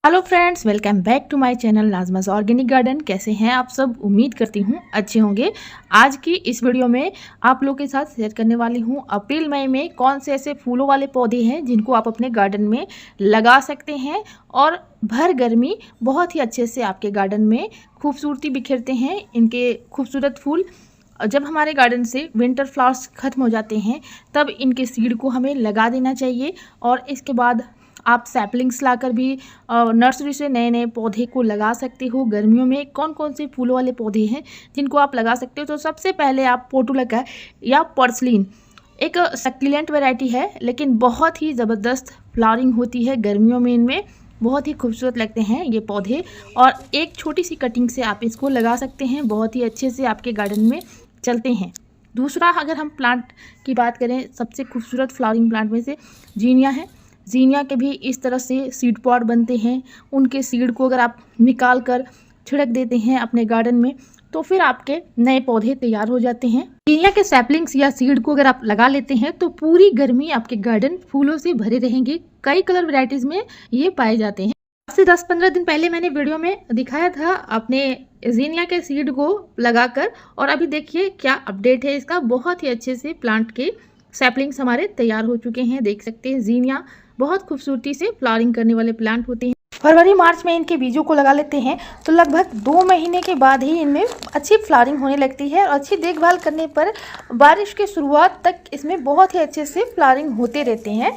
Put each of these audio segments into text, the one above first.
Hello friends, welcome back to my channel Nazma's organic garden. कैसे हैं आप सब? उम्मीद करती हूँ अच्छे होंगे। आज की इस वीडियो में आप लोगों के साथ शेयर करने वाली हूँ अप्रैल मई में कौन से ऐसे फूलों वाले पौधे हैं जिनको आप अपने गार्डन में लगा सकते हैं और भर गर्मी बहुत ही अच्छे से आपके गार्डन में खूबसूरती बिखेरते हैं। इनके खूबसूरत फूल जब हमारे गार्डन से विंटर फ्लावर्स ख़त्म हो जाते हैं तब इनके सीड को हमें लगा देना चाहिए और इसके बाद आप सैपलिंग्स लाकर भी नर्सरी से नए नए पौधे को लगा सकते हो। गर्मियों में कौन कौन से फूलों वाले पौधे हैं जिनको आप लगा सकते हो? तो सबसे पहले आप पोर्टुलका या पर्सलिन एक सक्यूलेंट वैरायटी है, लेकिन बहुत ही ज़बरदस्त फ्लावरिंग होती है गर्मियों में। इनमें बहुत ही खूबसूरत लगते हैं ये पौधे और एक छोटी सी कटिंग से आप इसको लगा सकते हैं। बहुत ही अच्छे से आपके गार्डन में चलते हैं। दूसरा, अगर हम प्लांट की बात करें, सबसे खूबसूरत फ्लावरिंग प्लांट में से जीनिया है। जीनिया के भी इस तरह से सीड पॉट बनते हैं। उनके सीड को अगर आप निकाल कर छिड़क देते हैं अपने गार्डन में तो फिर आपके नए पौधे तैयार हो जाते हैं। जीनिया के सैपलिंग्स या सीड को अगर आप लगा लेते हैं तो पूरी गर्मी आपके गार्डन फूलों से भरे रहेंगे। कई कलर वैरायटीज में ये पाए जाते हैं। आज से 10-15 दिन पहले मैंने वीडियो में दिखाया था अपने जीनिया के सीड को लगाकर, और अभी देखिए क्या अपडेट है इसका। बहुत ही अच्छे से प्लांट के सैपलिंग्स हमारे तैयार हो चुके हैं। देख सकते हैं जीनिया बहुत खूबसूरती से फ्लावरिंग करने वाले प्लांट होते हैं। फरवरी मार्च में इनके बीजों को लगा लेते हैं तो लगभग 2 महीने के बाद ही इनमें अच्छी फ्लावरिंग होने लगती है और अच्छी देखभाल करने पर बारिश की शुरुआत तक इसमें बहुत ही अच्छे से फ्लावरिंग होते रहते हैं।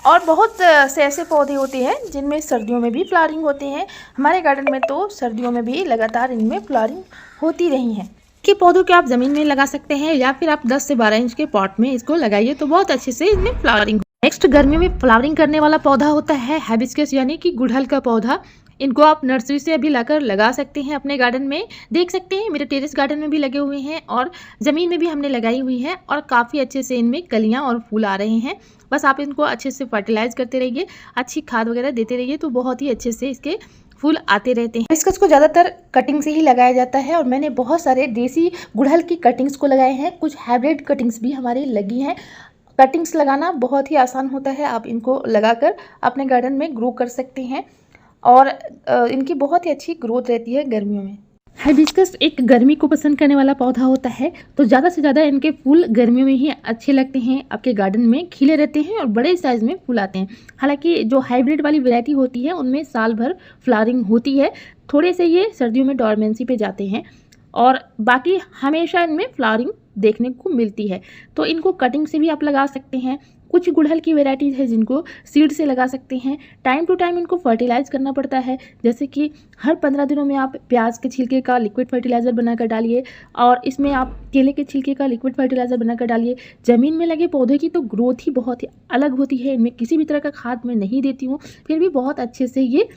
और बहुत से ऐसे पौधे होते हैं जिनमें सर्दियों में भी फ्लावरिंग होते हैं। हमारे गार्डन में तो सर्दियों में भी लगातार इनमें फ्लावरिंग होती रही है। के पौधों के आप ज़मीन में लगा सकते हैं या फिर आप 10 से 12 इंच के पॉट में इसको लगाइए तो बहुत अच्छे से इसमें फ्लावरिंग। नेक्स्ट, गर्मियों में फ्लावरिंग करने वाला पौधा होता है हाइबिस्कस यानी कि गुड़हल का पौधा। इनको आप नर्सरी से अभी लाकर लगा सकते हैं अपने गार्डन में। देख सकते हैं मेरे टेरेस गार्डन में भी लगे हुए हैं और ज़मीन में भी हमने लगाई हुई है और काफ़ी अच्छे से इनमें कलियां और फूल आ रहे हैं। बस आप इनको अच्छे से फर्टिलाइज करते रहिए, अच्छी खाद वगैरह देते रहिए तो बहुत ही अच्छे से इसके फूल आते रहते हैं। हाइबिस्कस को ज़्यादातर कटिंग से ही लगाया जाता है और मैंने बहुत सारे देसी गुड़हल की कटिंग्स को लगाए हैं। कुछ हाइब्रिड कटिंग्स भी हमारी लगी हैं। कटिंग्स लगाना बहुत ही आसान होता है। आप इनको लगाकर अपने गार्डन में ग्रो कर सकते हैं और इनकी बहुत ही अच्छी ग्रोथ रहती है गर्मियों में। हाइबिस्कस एक गर्मी को पसंद करने वाला पौधा होता है तो ज़्यादा से ज़्यादा इनके फूल गर्मियों में ही अच्छे लगते हैं। आपके गार्डन में खिले रहते हैं और बड़े साइज़ में फूल आते हैं। हालांकि जो हाइब्रिड वाली वैरायटी होती है उनमें साल भर फ्लावरिंग होती है। थोड़े से ये सर्दियों में डॉर्मेंसी पे जाते हैं और बाकी हमेशा इनमें फ्लावरिंग देखने को मिलती है। तो इनको कटिंग से भी आप लगा सकते हैं। कुछ गुड़हल की वैरायटीज़ है जिनको सीड से लगा सकते हैं। टाइम टू टाइम इनको फर्टिलाइज करना पड़ता है, जैसे कि हर 15 दिनों में आप प्याज के छिलके का लिक्विड फर्टिलाइज़र बनाकर डालिए और इसमें आप केले के छिलके का लिक्विड फर्टिलाइज़र बनाकर डालिए। ज़मीन में लगे पौधे की तो ग्रोथ ही बहुत ही अलग होती है। इनमें किसी भी तरह का खाद मैं नहीं देती हूँ, फिर भी बहुत अच्छे से ये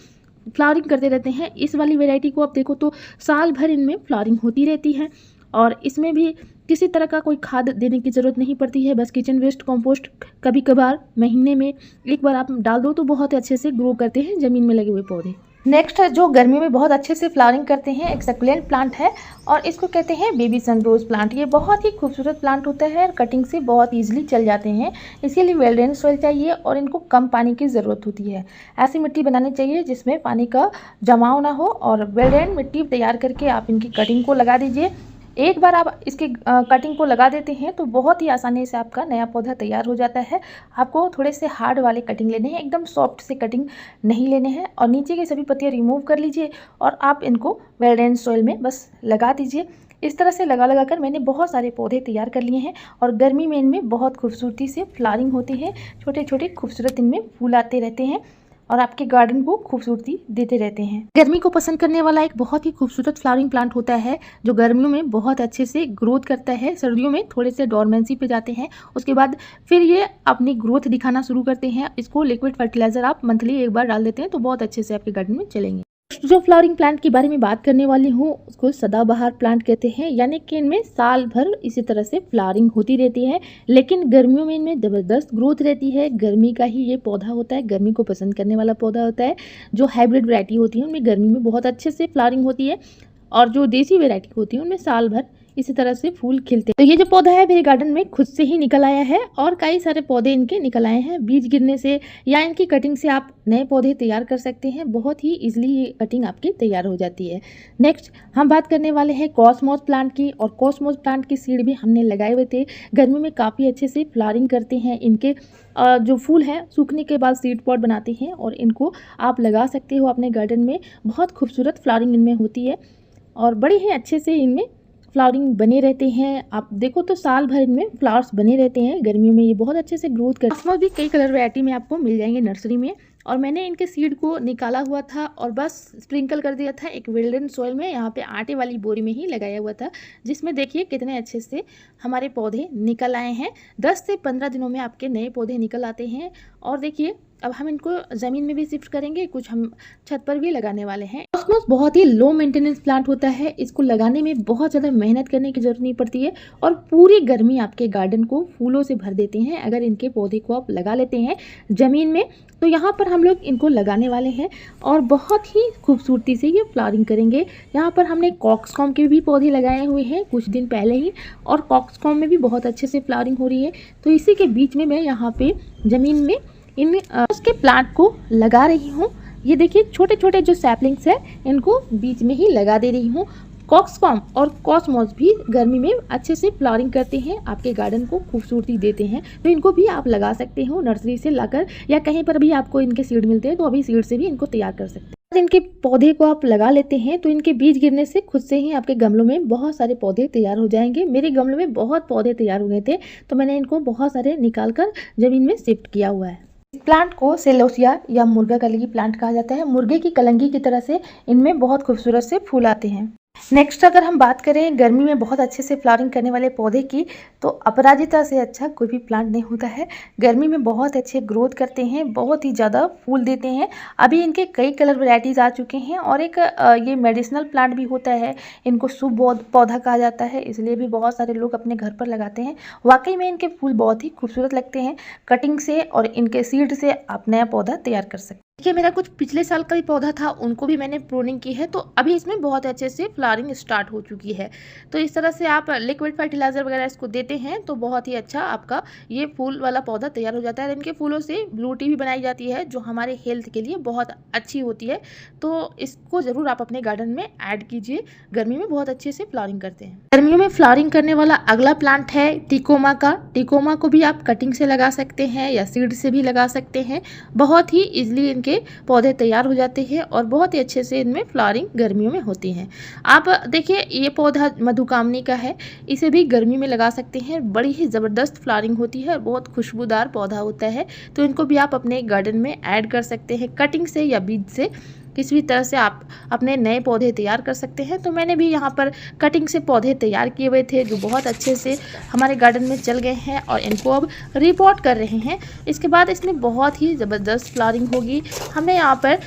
फ्लावरिंग करते रहते हैं। इस वाली वैरायटी को आप देखो तो साल भर इनमें फ्लावरिंग होती रहती है और इसमें भी किसी तरह का कोई खाद देने की ज़रूरत नहीं पड़ती है। बस किचन वेस्ट कंपोस्ट कभी कभार महीने में एक बार आप डाल दो तो बहुत अच्छे से ग्रो करते हैं ज़मीन में लगे हुए पौधे। नेक्स्ट, जो गर्मियों में बहुत अच्छे से फ्लावरिंग करते हैं, एक सक्यूलेंट प्लांट है और इसको कहते हैं बेबी सनरोज प्लांट। ये बहुत ही खूबसूरत प्लांट होता है और कटिंग से बहुत ईजिली चल जाते हैं। इसके लिए वेल ड्रेन सॉइल चाहिए और इनको कम पानी की ज़रूरत होती है। ऐसी मिट्टी बनानी चाहिए जिसमें पानी का जमाव ना हो और वेल ड्रेन मिट्टी तैयार करके आप इनकी कटिंग को लगा दीजिए। एक बार आप इसकी कटिंग को लगा देते हैं तो बहुत ही आसानी से आपका नया पौधा तैयार हो जाता है। आपको थोड़े से हार्ड वाले कटिंग लेने हैं, एकदम सॉफ्ट से कटिंग नहीं लेने हैं। और नीचे की सभी पत्तियां रिमूव कर लीजिए और आप इनको वेल ड्रेन सॉइल में बस लगा दीजिए। इस तरह से लगा कर मैंने बहुत सारे पौधे तैयार कर लिए हैं और गर्मी में इनमें बहुत खूबसूरती से फ्लावरिंग होती है। छोटे छोटे खूबसूरत इनमें फूल आते रहते हैं और आपके गार्डन को खूबसूरती देते रहते हैं। गर्मी को पसंद करने वाला एक बहुत ही खूबसूरत फ्लावरिंग प्लांट होता है जो गर्मियों में बहुत अच्छे से ग्रोथ करता है। सर्दियों में थोड़े से डॉर्मेंसी पे जाते हैं, उसके बाद फिर ये अपनी ग्रोथ दिखाना शुरू करते हैं। इसको लिक्विड फर्टिलाइजर आप मंथली एक बार डाल देते हैं तो बहुत अच्छे से आपके गार्डन में चलेंगे। जो फ्लावरिंग प्लांट के बारे में बात करने वाली हूँ उसको सदाबहार प्लांट कहते हैं, यानी कि इनमें साल भर इसी तरह से फ्लावरिंग होती रहती है, लेकिन गर्मियों में इनमें ज़बरदस्त ग्रोथ रहती है। गर्मी का ही ये पौधा होता है, गर्मी को पसंद करने वाला पौधा होता है। जो हाइब्रिड वैरायटी होती है उनमें गर्मी में बहुत अच्छे से फ्लावरिंग होती है और जो देसी वैरायटी होती है उनमें साल भर इसी तरह से फूल खिलते हैं। तो ये जो पौधा है मेरे गार्डन में खुद से ही निकल आया है और कई सारे पौधे इनके निकल आए हैं। बीज गिरने से या इनकी कटिंग से आप नए पौधे तैयार कर सकते हैं। बहुत ही इजीली ये कटिंग आपकी तैयार हो जाती है। नेक्स्ट हम बात करने वाले हैं कॉस्मोस प्लांट की। और कॉस्मोस प्लांट की सीड भी हमने लगाए हुए थे। गर्मी में काफ़ी अच्छे से फ्लावरिंग करते हैं। इनके जो फूल हैं सूखने के बाद सीड पॉट बनाते हैं और इनको आप लगा सकते हो अपने गार्डन में। बहुत खूबसूरत फ्लावरिंग इनमें होती है और बड़े ही अच्छे से इनमें फ्लावरिंग बने रहते हैं। आप देखो तो साल भर इनमें फ्लावर्स बने रहते हैं। गर्मियों में ये बहुत अच्छे से ग्रोथ करते हैं। कॉस्मोस भी कई कलर वैरायटी में आपको मिल जाएंगे नर्सरी में। और मैंने इनके सीड को निकाला हुआ था और बस स्प्रिंकल कर दिया था एक विल्डन सॉइल में, यहाँ पे आटे वाली बोरी में ही लगाया हुआ था, जिसमें देखिए कितने अच्छे से हमारे पौधे निकल आए हैं। 10 से 15 दिनों में आपके नए पौधे निकल आते हैं। और देखिए अब हम इनको ज़मीन में भी शिफ्ट करेंगे, कुछ हम छत पर भी लगाने वाले हैं। कॉस्मोस बहुत ही लो मेंटेनेंस प्लांट होता है। इसको लगाने में बहुत ज़्यादा मेहनत करने की जरूरत नहीं पड़ती है और पूरी गर्मी आपके गार्डन को फूलों से भर देते हैं अगर इनके पौधे को आप लगा लेते हैं ज़मीन में। तो यहाँ पर हम लोग इनको लगाने वाले हैं और बहुत ही खूबसूरती से ये फ्लावरिंग करेंगे। यहाँ पर हमने कॉक्सकॉम के भी पौधे लगाए हुए हैं कुछ दिन पहले ही और कॉक्सकॉम में भी बहुत अच्छे से फ्लावरिंग हो रही है। तो इसी के बीच में मैं यहाँ पे ज़मीन में इन उसके प्लांट को लगा रही हूँ। ये देखिए छोटे छोटे जो सैपलिंग्स है इनको बीच में ही लगा दे रही हूँ। कॉक्सकॉम और कॉस्मोस भी गर्मी में अच्छे से फ्लावरिंग करते हैं, आपके गार्डन को खूबसूरती देते हैं। तो इनको भी आप लगा सकते हो नर्सरी से लाकर या कहीं पर भी आपको इनके सीड मिलते हैं तो अभी सीड से भी इनको तैयार कर सकते हैं। इनके पौधे को आप लगा लेते हैं तो इनके बीज गिरने से खुद से ही आपके गमलों में बहुत सारे पौधे तैयार हो जाएंगे। मेरे गमलों में बहुत पौधे तैयार हो गए थे तो मैंने इनको बहुत सारे निकाल कर जमीन में शिफ्ट किया हुआ है। इस प्लांट को सेलोसिया या मुर्गा कलगी प्लांट कहा जाता है। मुर्गे की कलंगी की तरह से इनमें बहुत खूबसूरत से फूल आते हैं। नेक्स्ट अगर हम बात करें गर्मी में बहुत अच्छे से फ्लावरिंग करने वाले पौधे की तो अपराजिता से अच्छा कोई भी प्लांट नहीं होता है। गर्मी में बहुत अच्छे ग्रोथ करते हैं, बहुत ही ज़्यादा फूल देते हैं। अभी इनके कई कलर वैरायटीज़ आ चुके हैं और एक ये मेडिसिनल प्लांट भी होता है। इनको शुभ पौधा कहा जाता है, इसलिए भी बहुत सारे लोग अपने घर पर लगाते हैं। वाकई में इनके फूल बहुत ही खूबसूरत लगते हैं। कटिंग से और इनके सीड से आप नया पौधा तैयार कर सकते हैं। देखिए मेरा कुछ पिछले साल का भी पौधा था, उनको भी मैंने प्रूनिंग की है तो अभी इसमें बहुत अच्छे से फ्लावरिंग स्टार्ट हो चुकी है। तो इस तरह से आप लिक्विड फर्टिलाइजर वगैरह इसको देते हैं तो बहुत ही अच्छा आपका ये फूल वाला पौधा तैयार हो जाता है। इनके फूलों से ब्लू टी भी बनाई जाती है जो हमारे हेल्थ के लिए बहुत अच्छी होती है। तो इसको ज़रूर आप अपने गार्डन में ऐड कीजिए, गर्मी में बहुत अच्छे से फ्लावरिंग करते हैं। गर्मियों में फ्लावरिंग करने वाला अगला प्लांट है टिकोमा का। टिकोमा को भी आप कटिंग से लगा सकते हैं या सीड से भी लगा सकते हैं। बहुत ही ईजिली इनके पौधे तैयार हो जाते हैं और बहुत ही अच्छे से इनमें फ्लावरिंग गर्मियों में होती है। आप देखिए ये पौधा मधुकामनी का है, इसे भी गर्मी में लगा सकते हैं। बड़ी ही ज़बरदस्त फ्लावरिंग होती है, बहुत खुशबूदार पौधा होता है। तो इनको भी आप अपने गार्डन में ऐड कर सकते हैं कटिंग से या बीज से। किसी भी तरह से आप अपने नए पौधे तैयार कर सकते हैं। तो मैंने भी यहाँ पर कटिंग से पौधे तैयार किए हुए थे जो बहुत अच्छे से हमारे गार्डन में चल गए हैं और इनको अब रिपोर्ट कर रहे हैं। इसके बाद इसमें बहुत ही ज़बरदस्त फ्लावरिंग होगी। हमने यहाँ पर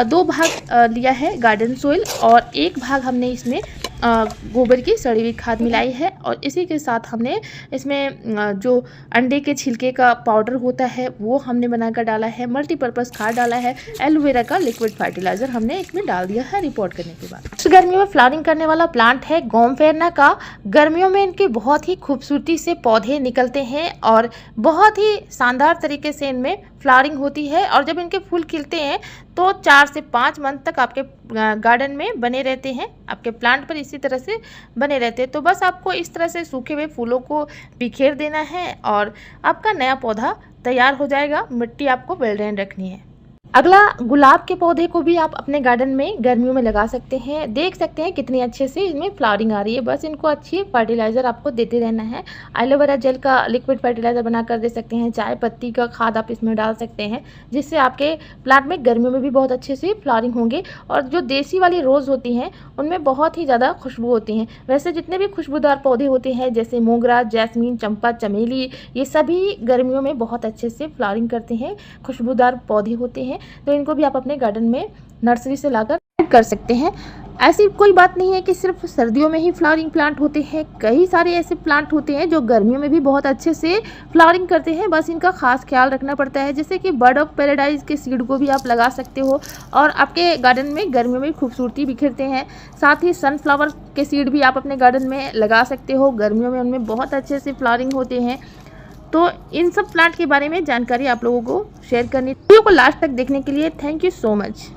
2 भाग लिया है गार्डन सोइल और 1 भाग हमने इसमें गोबर की सड़ी हुई खाद मिलाई है और इसी के साथ हमने इसमें जो अंडे के छिलके का पाउडर होता है वो हमने बनाकर डाला है। मल्टीपर्पज़ खाद डाला है। एलोवेरा का लिक्विड फर्टिलाइजर हमने इसमें डाल दिया है रिपोर्ट करने के बाद। गर्मियों में फ्लावरिंग करने वाला प्लांट है गोमफेरना का। गर्मियों में इनके बहुत ही खूबसूरती से पौधे निकलते हैं और बहुत ही शानदार तरीके से इनमें फ्लावरिंग होती है और जब इनके फूल खिलते हैं तो 4 से 5 मंथ तक आपके गार्डन में बने रहते हैं, आपके प्लांट पर इसी तरह से बने रहते हैं। तो बस आपको इस तरह से सूखे हुए फूलों को बिखेर देना है और आपका नया पौधा तैयार हो जाएगा। मिट्टी आपको वेल ड्रेन रखनी है। अगला गुलाब के पौधे को भी आप अपने गार्डन में गर्मियों में लगा सकते हैं। देख सकते हैं कितनी अच्छे से इनमें फ्लावरिंग आ रही है। बस इनको अच्छी फर्टिलाइज़र आपको देते रहना है। एलोवेरा जेल का लिक्विड फर्टिलाइज़र बनाकर दे सकते हैं। चाय पत्ती का खाद आप इसमें डाल सकते हैं जिससे आपके प्लांट में गर्मियों में भी बहुत अच्छे से फ्लावरिंग होंगे। और जो देसी वाली रोज़ होती हैं उनमें बहुत ही ज़्यादा खुशबू होती हैं। वैसे जितने भी खुशबूदार पौधे होते हैं जैसे मोगरा, जैस्मीन, चंपा, चमेली, ये सभी गर्मियों में बहुत अच्छे से फ्लावरिंग करते हैं, खुशबूदार पौधे होते हैं। तो इनको भी आप अपने गार्डन में नर्सरी से लाकर कर सकते हैं। ऐसी कोई बात नहीं है कि सिर्फ सर्दियों में ही फ्लावरिंग प्लांट होते हैं, कई सारे ऐसे प्लांट होते हैं जो गर्मियों में भी बहुत अच्छे से फ्लावरिंग करते हैं, बस इनका खास ख्याल रखना पड़ता है। जैसे कि बर्ड ऑफ पैराडाइज के सीड को भी आप लगा सकते हो और आपके गार्डन में गर्मियों में खूबसूरती बिखेरते हैं। साथ ही सनफ्लावर के सीड भी आप अपने गार्डन में लगा सकते हो, गर्मियों में उनमें बहुत अच्छे से फ्लावरिंग होते हैं। तो इन सब प्लांट के बारे में जानकारी आप लोगों को शेयर करनी। वीडियो को लास्ट तक देखने के लिए थैंक यू सो मच।